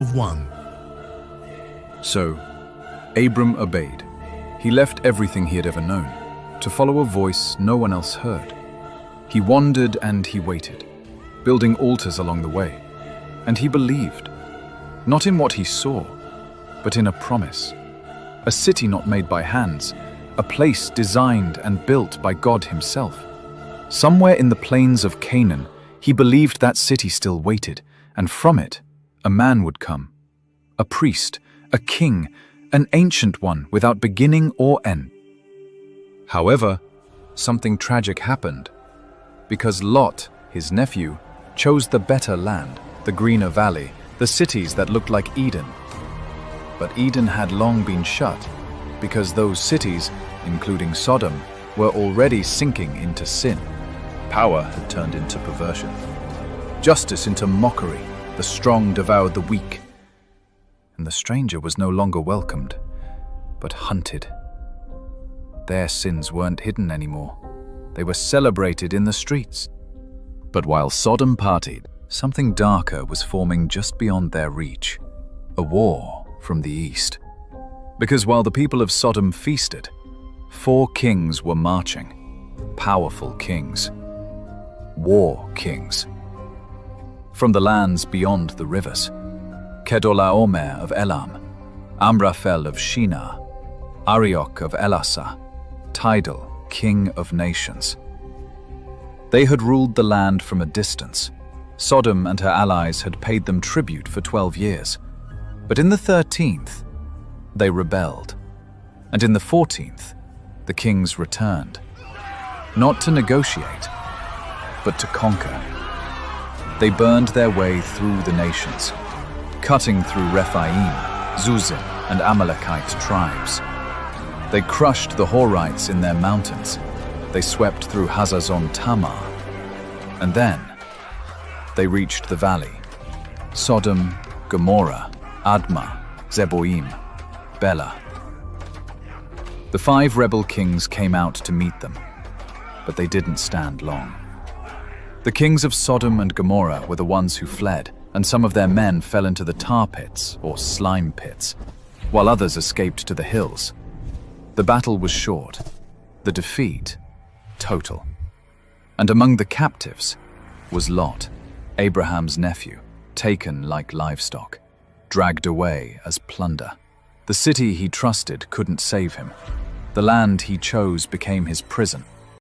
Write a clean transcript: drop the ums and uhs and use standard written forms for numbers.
of 1. So, Abram obeyed. He left everything he had ever known to follow a voice no one else heard. He wandered and he waited, building altars along the way. And he believed, not in what he saw, but in a promise. A city not made by hands, a place designed and built by God himself. Somewhere in the plains of Canaan, he believed that city still waited, and from it, a man would come. A priest, a king, an ancient one without beginning or end. However, something tragic happened, because Lot, his nephew, chose the better land, the greener valley, the cities that looked like Eden. But Eden had long been shut, because those cities, including Sodom, were already sinking into sin. Power had turned into perversion, justice into mockery. The strong devoured the weak, and the stranger was no longer welcomed, but hunted. Their sins weren't hidden anymore. They were celebrated in the streets. But while Sodom partied, something darker was forming just beyond their reach, a war from the east. Because while the people of Sodom feasted, 4 kings were marching, powerful kings, war kings. From the lands beyond the rivers, Kedorlaomer of Elam, Amraphel of Shinar, Arioch of Elasa, Tidal, king of nations. They had ruled the land from a distance. Sodom and her allies had paid them tribute for 12 years. But in the 13th, they rebelled. And in the 14th, the kings returned. Not to negotiate, but to conquer. They burned their way through the nations, cutting through Rephaim, Zuzim, and Amalekite tribes. They crushed the Horites in their mountains. They swept through Hazazon Tamar. And then, they reached the valley. Sodom, Gomorrah, Admah, Zeboim, Bela. The 5 rebel kings came out to meet them, but they didn't stand long. The kings of Sodom and Gomorrah were the ones who fled, and some of their men fell into the tar pits, or slime pits, while others escaped to the hills. The battle was short, the defeat total. And among the captives was Lot, Abraham's nephew, taken like livestock, dragged away as plunder. The city he trusted couldn't save him. The land he chose became his prison.